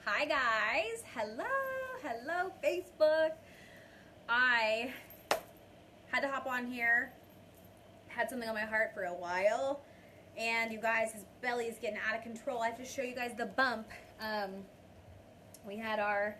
Hi guys, hello Facebook. I had to hop on here, had something on my heart for a while, and you guys, his belly is getting out of control. I have to show you guys the bump. We had our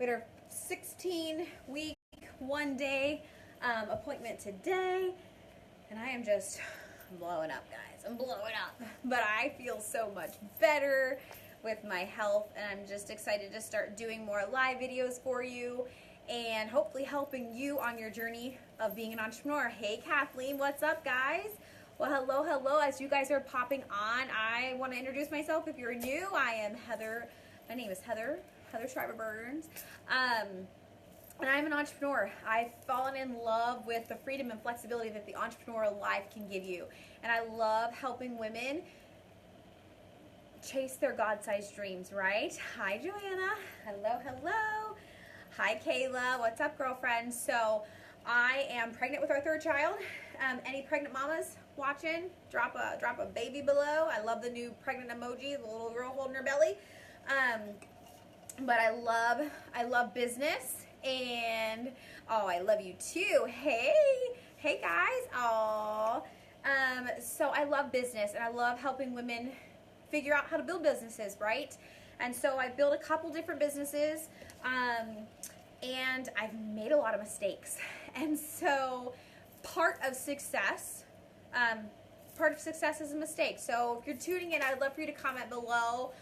16-week, 1-day appointment today, and I am just blowing up, guys. I'm blowing up, but I feel so much better with my health, and I'm just excited to start doing more live videos for you and hopefully helping you on your journey of being an entrepreneur. Hey Kathleen, what's up guys? Well, hello. As you guys are popping on, I want to introduce myself. If you're new, I am Heather. My name is Heather Schreiber Burns. And I'm an entrepreneur. I've fallen in love with the freedom and flexibility that the entrepreneurial life can give you. And I love helping women chase their God-sized dreams, right? Hi, Joanna. Hello. Hi, Kayla. What's up, girlfriend? So I am pregnant with our third child. Any pregnant mamas watching, drop a baby below. I love the new pregnant emoji, the little girl holding her belly. But I love business, and I love you too. Hey guys. So I love business, and I love helping women figure out how to build businesses, right? And so I built a couple different businesses, and I've made a lot of mistakes. And so part of success is a mistake. So if you're tuning in, I'd love for you to comment below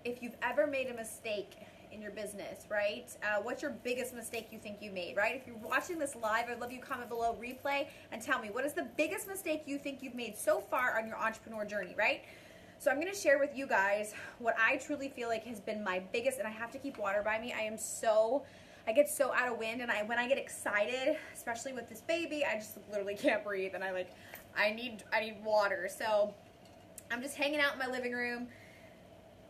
if you've ever made a mistake in your business, right? What's your biggest mistake you think you made, right? If you're watching this live, I'd love you to comment below, replay, and tell me, what is the biggest mistake you think you've made so far on your entrepreneur journey, right? So I'm going to share with you guys what I truly feel like has been my biggest, and I have to keep water by me. I get so out of wind, and when I get excited, especially with this baby, I just literally can't breathe, and I need water. So I'm just hanging out in my living room.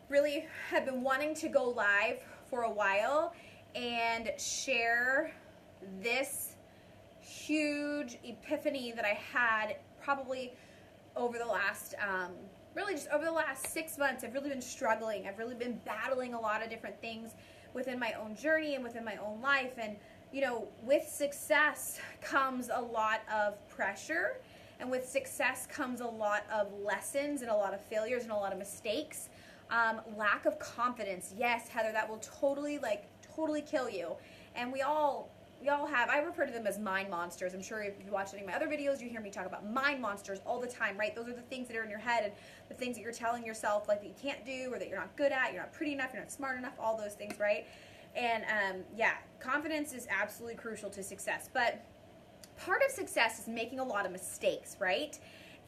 Really have been wanting to go live for a while and share this huge epiphany that I had probably over the last really just over the last 6 months. I've really been struggling. I've really been battling a lot of different things within my own journey and within my own life. And with success comes a lot of pressure, and with success comes a lot of lessons and a lot of failures and a lot of mistakes. Lack of confidence. Yes, Heather, that will totally kill you. And we all have, I refer to them as mind monsters. I'm sure if you watch any of my other videos, you hear me talk about mind monsters all the time, right? Those are the things that are in your head and the things that you're telling yourself that you can't do, or that you're not good at, you're not pretty enough, you're not smart enough, all those things, right? And confidence is absolutely crucial to success. But part of success is making a lot of mistakes, right?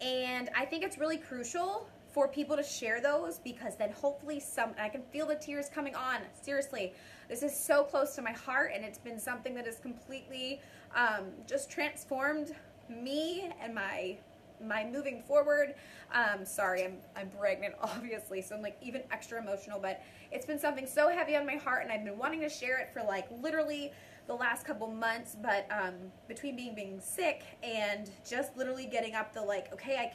And I think it's really crucial for people to share those, because then hopefully I can feel the tears coming on. Seriously, this is so close to my heart, and it's been something that has completely just transformed me and my moving forward. Sorry, I'm pregnant, obviously, so I'm even extra emotional, but it's been something so heavy on my heart, and I've been wanting to share it for literally the last couple months. But between being sick and just literally getting up okay,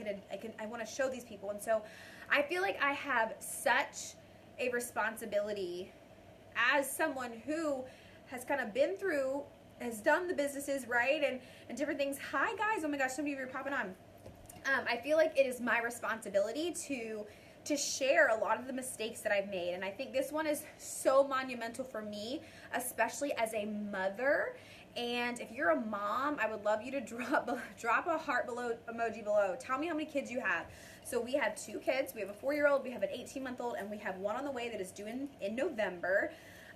I want to show these people. And so I feel like I have such a responsibility as someone who has kind of been through, has done the businesses, right, and different things. Hi guys, oh my gosh, so many of you are popping on. I feel like it is my responsibility to share a lot of the mistakes that I've made. And I think this one is so monumental for me, especially as a mother. And if you're a mom, I would love you to drop a heart emoji below. Tell me how many kids you have. So we have 2 kids. We have a 4-year-old, we have an 18-month-old, and we have one on the way that is due in November.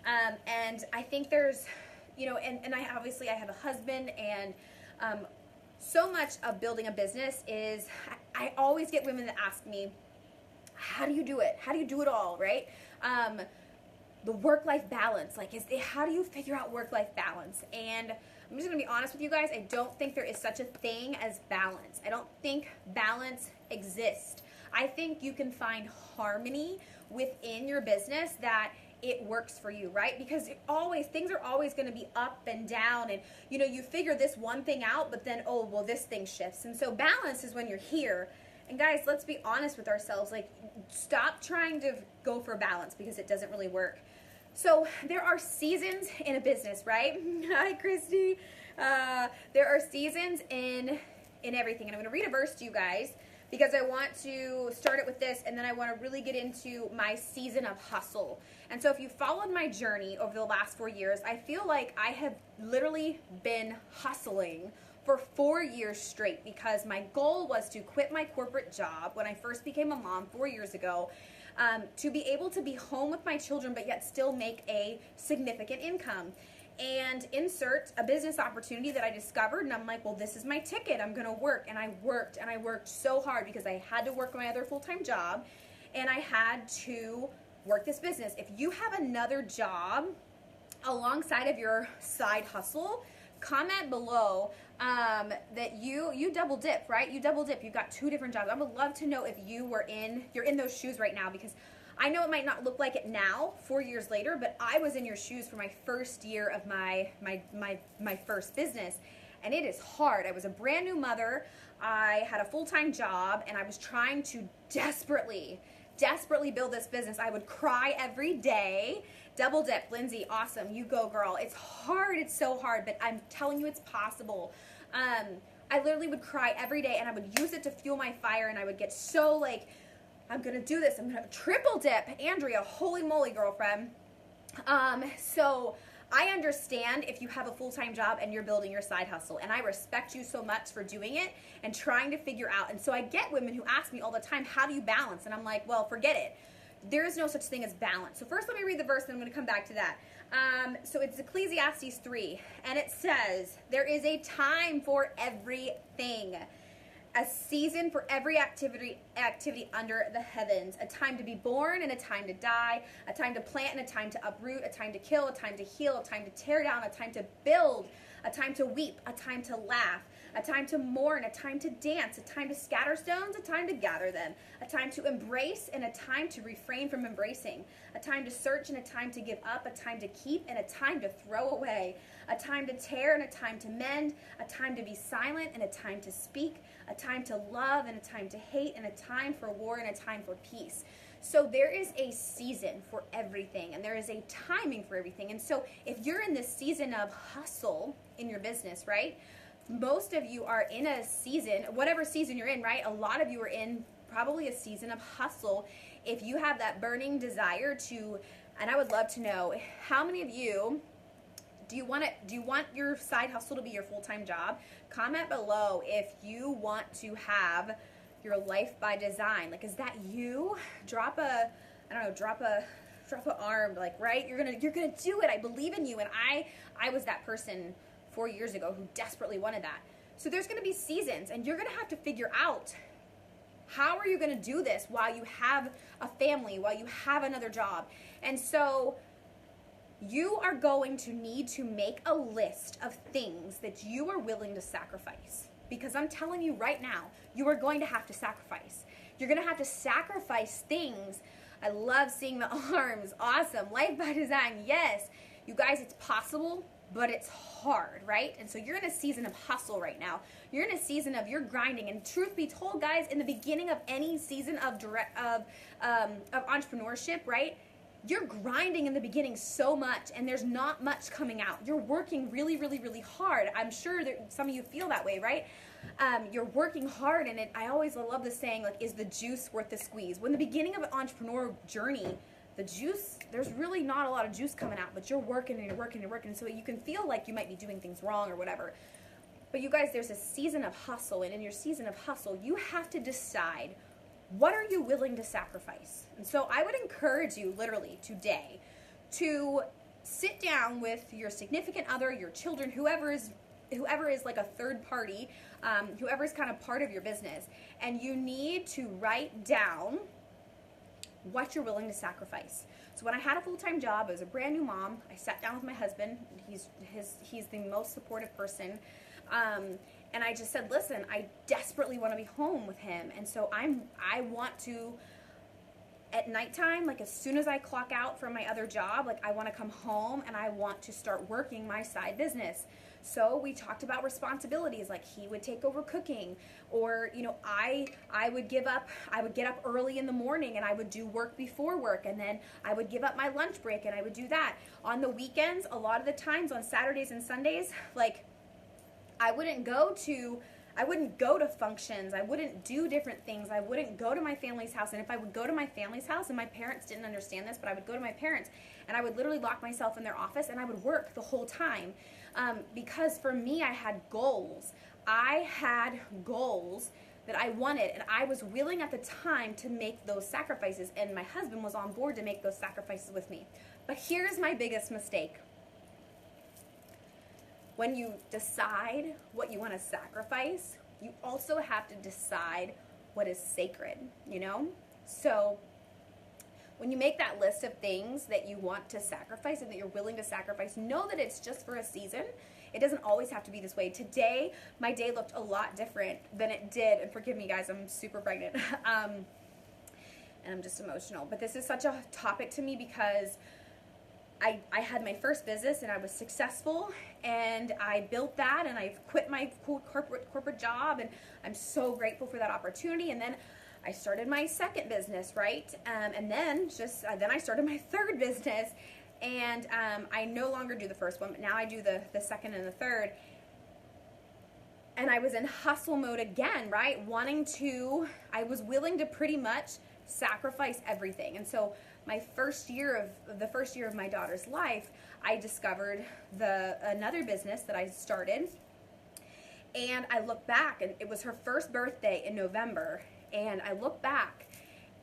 And I think there's, and I have a husband, and so much of building a business is, I always get women that ask me, how do you do it? How do you do it all, right? The work-life balance, how do you figure out work-life balance? And I'm just gonna be honest with you guys, I don't think there is such a thing as balance. I don't think balance exists. I think you can find harmony within your business that it works for you, right? Because things are always going to be up and down, and you figure this one thing out, but then this thing shifts. And so balance is when you're here, And guys, let's be honest with ourselves. Like, stop trying to go for balance because it doesn't really work. So there are seasons in a business, right? Hi, Christy. There are seasons in everything. And I'm going to read a verse to you guys because I want to start it with this, and then I want to really get into my season of hustle. And so if you followed my journey over the last 4 years, I feel like I have literally been hustling for 4 years straight because my goal was to quit my corporate job when I first became a mom 4 years ago, to be able to be home with my children but yet still make a significant income. And insert a business opportunity that I discovered, and I'm like, well, this is my ticket. I'm going to work. And I worked so hard because I had to work my other full-time job, and I had to work this business. If you have another job alongside of your side hustle, comment below that you double dip, right? You double dip. You've got 2 different jobs. I would love to know if you're in those shoes right now, because I know it might not look like it now, 4 years later, but I was in your shoes for my first year of my first business, and it is hard. I was a brand new mother. I had a full-time job, and I was trying to desperately build this business. I would cry every day. Double dip, Lindsay, awesome. You go, girl. It's hard. It's so hard, but I'm telling you it's possible. I literally would cry every day, and I would use it to fuel my fire, and I would get so like, I'm going to do this. I'm going to triple dip. Andrea, holy moly, girlfriend. So I understand if you have a full-time job and you're building your side hustle, and I respect you so much for doing it and trying to figure out. And so I get women who ask me all the time, how do you balance? And I'm like, well, forget it. There is no such thing as balance. So first let me read the verse, and I'm going to come back to that. So it's Ecclesiastes 3, and it says, there is a time for everything, a season for every activity under the heavens, a time to be born and a time to die, a time to plant and a time to uproot, a time to kill, a time to heal, a time to tear down, a time to build, a time to weep, a time to laugh, a time to mourn, a time to dance, a time to scatter stones, a time to gather them, a time to embrace and a time to refrain from embracing, a time to search and a time to give up, a time to keep and a time to throw away, a time to tear and a time to mend, a time to be silent and a time to speak, a time to love and a time to hate, and a time for war and a time for peace. So there is a season for everything, and there is a timing for everything. And so if you're in this season of hustle in your business, right? Most of you are in a season, whatever season you're in, right? A lot of you are in probably a season of hustle. If you have that burning desire to, and I would love to know, how many of you do you want your side hustle to be your full-time job? Comment below if you want to have your life by design. Like, is that you? Drop a arm, like, right? You're gonna do it. I believe in you. And I was that person 4 years ago who desperately wanted that. So there's gonna be seasons, and you're gonna have to figure out, how are you gonna do this while you have a family, while you have another job? And so you are going to need to make a list of things that you are willing to sacrifice. Because I'm telling you right now, you are going to have to sacrifice. You're going to have to sacrifice things. I love seeing the arms. Awesome. Life by design. Yes. You guys, it's possible, but it's hard, right? And so you're in a season of hustle right now. You're in a season of you're grinding. And truth be told, guys, in the beginning of any season of entrepreneurship, right? You're grinding in the beginning so much, and there's not much coming out. You're working really, really, really hard. I'm sure that some of you feel that way, right? You're working hard, and I always love the saying, like, is the juice worth the squeeze? When the beginning of an entrepreneur journey, the juice, there's really not a lot of juice coming out, but you're working and you're working and you're working, so you can feel like you might be doing things wrong or whatever. But you guys, there's a season of hustle, and in your season of hustle, you have to decide, what are you willing to sacrifice? And so I would encourage you literally today to sit down with your significant other, your children, whoever is like a third party, whoever is kind of part of your business, and you need to write down what you're willing to sacrifice. So when I had a full-time job, I was a brand new mom, I sat down with my husband. He's the most supportive person. And I just said, listen, I desperately want to be home with him. And so I want to, at nighttime, like as soon as I clock out from my other job, like I want to come home and I want to start working my side business. So we talked about responsibilities, like he would take over cooking, or I would get up early in the morning and I would do work before work, and then I would give up my lunch break and I would do that. On the weekends, a lot of the times on Saturdays and Sundays, like I wouldn't go to functions. I wouldn't do different things. I wouldn't go to my family's house. And if I would go to my family's house, and my parents didn't understand this, but I would go to my parents and I would literally lock myself in their office and I would work the whole time. Because for me, I had goals. I had goals that I wanted, and I was willing at the time to make those sacrifices, and my husband was on board to make those sacrifices with me. But here's my biggest mistake. When you decide what you want to sacrifice, you also have to decide what is sacred, So when you make that list of things that you want to sacrifice and that you're willing to sacrifice, know that it's just for a season. It doesn't always have to be this way. Today, my day looked a lot different than it did. And forgive me, guys, I'm super pregnant. And I'm just emotional. But this is such a topic to me because I had my first business and I was successful, and I built that, and I quit my corporate job, and I'm so grateful for that opportunity. And then I started my second business, right? And then I started my third business, and I no longer do the first one, but now I do the second and the third. And I was in hustle mode again, right? I was willing to pretty much sacrifice everything. And so the first year of my daughter's life, I discovered another business that I started. And I look back, and it was her first birthday in November. And I look back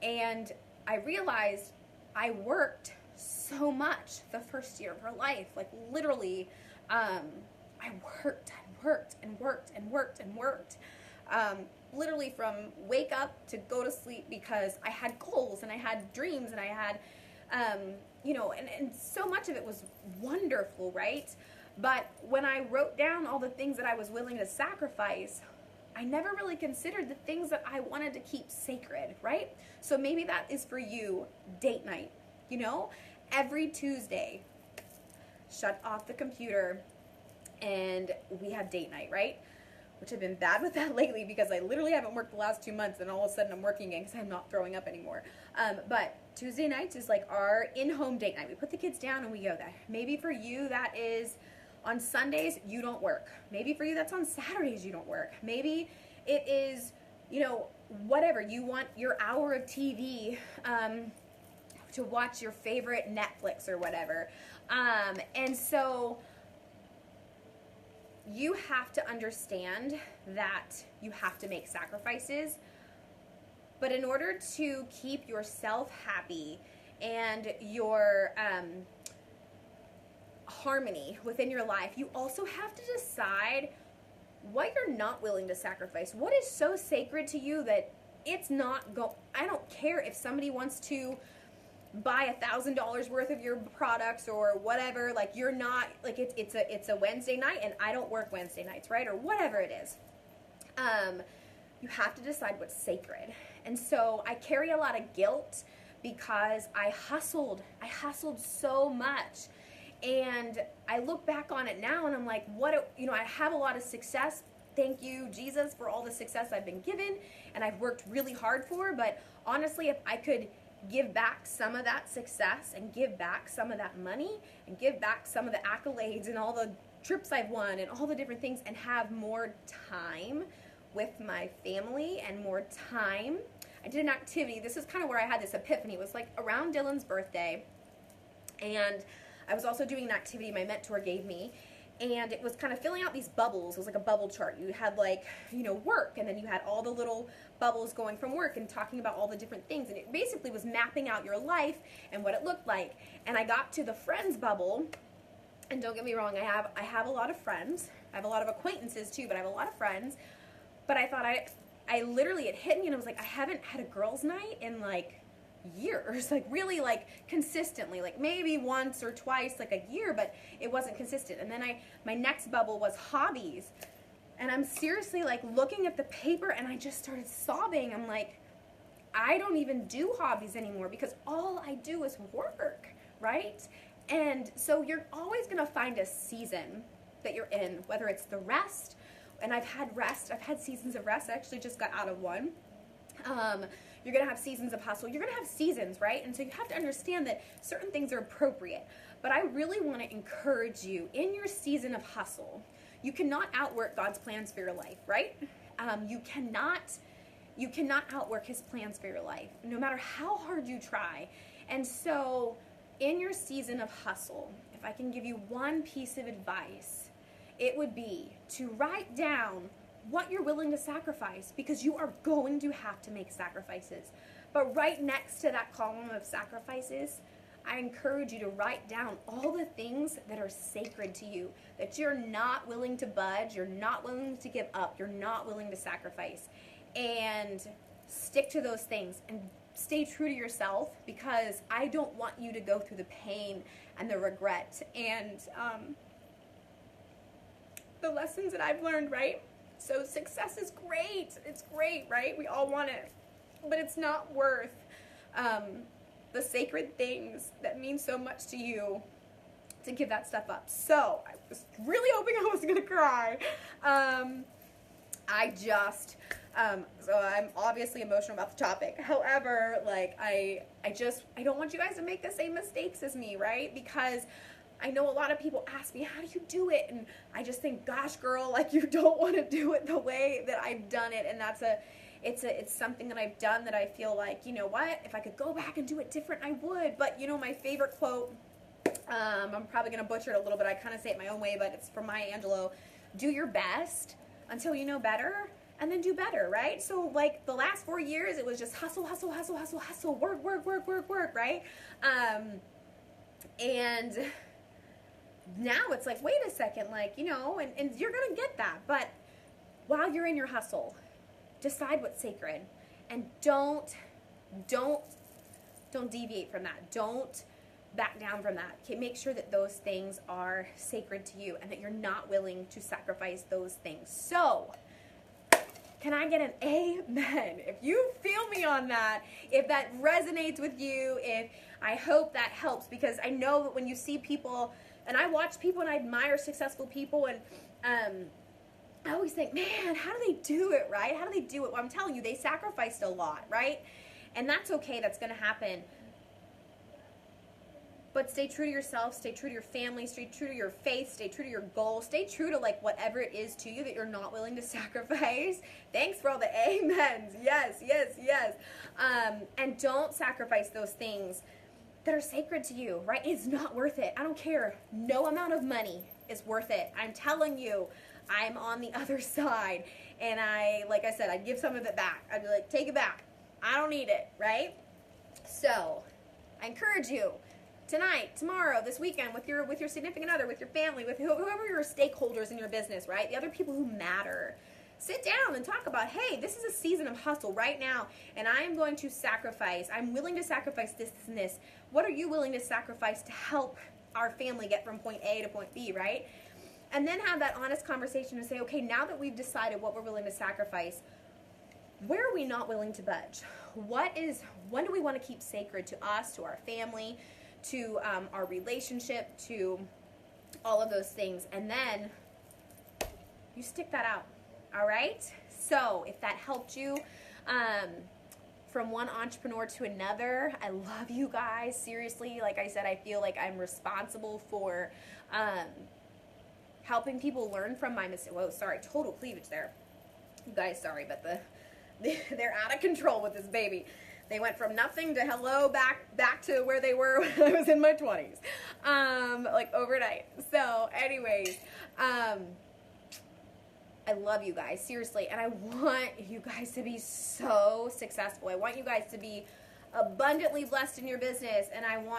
and I realized I worked so much the first year of her life. Like literally, I worked. Literally from wake up to go to sleep, because I had goals and I had dreams and I had, and so much of it was wonderful, right? But when I wrote down all the things that I was willing to sacrifice, I never really considered the things that I wanted to keep sacred, right? So maybe that is for you, date night. Every Tuesday, shut off the computer and we have date night, right? Which I've been bad with that lately because I literally haven't worked the last 2 months, and all of a sudden I'm working again because I'm not throwing up anymore. But Tuesday nights is like our in-home date night. We put the kids down and we go there. Maybe for you that is on Sundays you don't work. Maybe for you that's on Saturdays you don't work. Maybe it is, whatever. You want your hour of TV to watch your favorite Netflix or whatever. And so you have to understand that you have to make sacrifices. But in order to keep yourself happy and your harmony within your life, you also have to decide what you're not willing to sacrifice. What is so sacred to you that it's not I don't care if somebody wants to buy $1,000 worth of your products or whatever. Like you're not, like it's a Wednesday night and I don't work Wednesday nights, right? Or whatever it is. You have to decide what's sacred. And so I carry a lot of guilt because I hustled so much. And I look back on it now and I'm like, I have a lot of success. Thank you, Jesus, for all the success I've been given and I've worked really hard for. But honestly, if I could give back some of that success and give back some of that money and give back some of the accolades and all the trips I've won and all the different things and have more time with my family and more time. I did an activity. This is kind of where I had this epiphany. It was like around Dylan's birthday, and I was also doing an activity my mentor gave me, and it was kind of filling out these bubbles. It was like a bubble chart. You had work, and then you had all the little bubbles going from work and talking about all the different things. And it basically was mapping out your life and what it looked like. And I got to the friends bubble, and don't get me wrong, I have a lot of friends. I have a lot of acquaintances too, but I have a lot of friends. But I thought I literally, it hit me and I was like, I haven't had a girls' night in years, really consistently, maybe once or twice a year, but it wasn't consistent. And then my next bubble was hobbies, and I'm seriously looking at the paper and I just started sobbing. I'm like, I don't even do hobbies anymore because all I do is work, right? And so you're always going to find a season that you're in, whether it's the rest, and I've had seasons of rest. I actually just got out of one. You're going to have seasons of hustle. You're going to have seasons, right? And so you have to understand that certain things are appropriate. But I really want to encourage you in your season of hustle. You cannot outwork God's plans for your life, right? You cannot outwork his plans for your life, no matter how hard you try. And so in your season of hustle, if I can give you one piece of advice, it would be to write down what you're willing to sacrifice, because you are going to have to make sacrifices. But right next to that column of sacrifices, I encourage you to write down all the things that are sacred to you, that you're not willing to budge, you're not willing to give up, you're not willing to sacrifice. And stick to those things and stay true to yourself, because I don't want you to go through the pain and the regret and the lessons that I've learned, right? So success is great. It's great, right? We all want it. But it's not worth the sacred things that mean so much to you to give that stuff up. So I was really hoping I wasn't going to cry. So I'm obviously emotional about the topic. However, like I don't want you guys to make the same mistakes as me, right? Because I know a lot of people ask me, how do you do it? And I just think, gosh, girl, like you don't want to do it the way that I've done it. And it's something that I've done that I feel like, you know what, if I could go back and do it different, I would. But you know, my favorite quote, I'm probably going to butcher it a little bit. I kind of say it my own way, but it's from Maya Angelou. Do your best until you know better, and then do better, right? So like the last 4 years, it was just hustle, hustle, hustle, hustle, hustle, work, work, work, work, work, right? And now it's like, wait a second, like, you know, and you're going to get that. But while you're in your hustle, decide what's sacred, and don't deviate from that. Don't back down from that. Okay, make sure that those things are sacred to you and that you're not willing to sacrifice those things. So, can I get an amen? If you feel me on that, if that resonates with you, I hope that helps, because I know that when you see people, and I watch people and I admire successful people, and I always think, man, how do they do it, right? How do they do it? Well, I'm telling you, they sacrificed a lot, right? And that's okay. That's going to happen. But stay true to yourself, stay true to your family, stay true to your faith, stay true to your goal, stay true to like whatever it is to you that you're not willing to sacrifice. Thanks for all the amens. Yes, yes, yes. And don't sacrifice those things that are sacred to you, right? It's not worth it. I don't care. No amount of money is worth it. I'm telling you, I'm on the other side. And like I said, I'd give some of it back. I'd be like, take it back. I don't need it, right? So I encourage you, tonight, tomorrow, this weekend, with your significant other, with your family, with whoever your stakeholders in your business, right? The other people who matter. Sit down and talk about, hey, this is a season of hustle right now, and I am going to sacrifice. I'm willing to sacrifice this and this. What are you willing to sacrifice to help our family get from point A to point B, right? And then have that honest conversation and say, okay, now that we've decided what we're willing to sacrifice, where are we not willing to budge? What do we want to keep sacred to us, to our family, to our relationship, to all of those things? And then you stick that out, all right? So if that helped you from one entrepreneur to another, I love you guys. Seriously, like I said, I feel like I'm responsible for helping people learn from my mistakes. Whoa, sorry, total cleavage there. You guys, sorry, but they're out of control with this baby. They went from nothing to hello, back to where they were when I was in my 20s, like overnight. So anyways, I love you guys, seriously, and I want you guys to be so successful. I want you guys to be abundantly blessed in your business,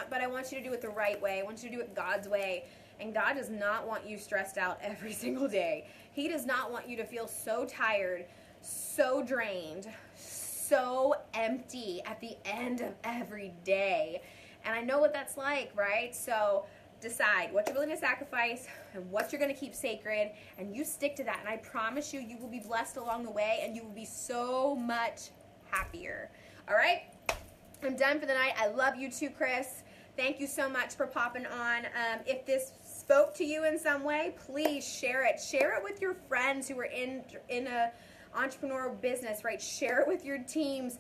but I want you to do it the right way. I want you to do it God's way. And God does not want you stressed out every single day. He does not want you to feel so tired, so drained, so empty at the end of every day. And I know what that's like, right? So decide what you're willing to sacrifice and what you're going to keep sacred, and you stick to that. And I promise you, you will be blessed along the way, and you will be so much happier. All right? I'm done for the night. I love you too, Chris. Thank you so much for popping on. If this spoke to you in some way, please share it. Share it with your friends who are in a entrepreneurial business, right? Share it with your teams.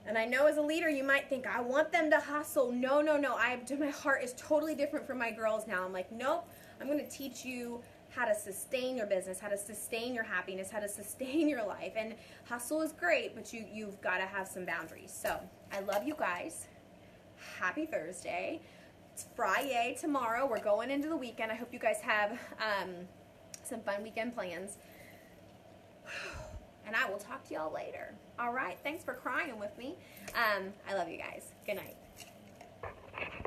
And I know as a leader, you might think, I want them to hustle. No. My heart is totally different from my girls now. I'm like, nope, I'm going to teach you how to sustain your business, how to sustain your happiness, how to sustain your life. And hustle is great, but you've got to have some boundaries. So I love you guys. Happy Thursday. It's Friday tomorrow. We're going into the weekend. I hope you guys have some fun weekend plans. And I will talk to y'all later. All right. Thanks for crying with me. I love you guys. Good night.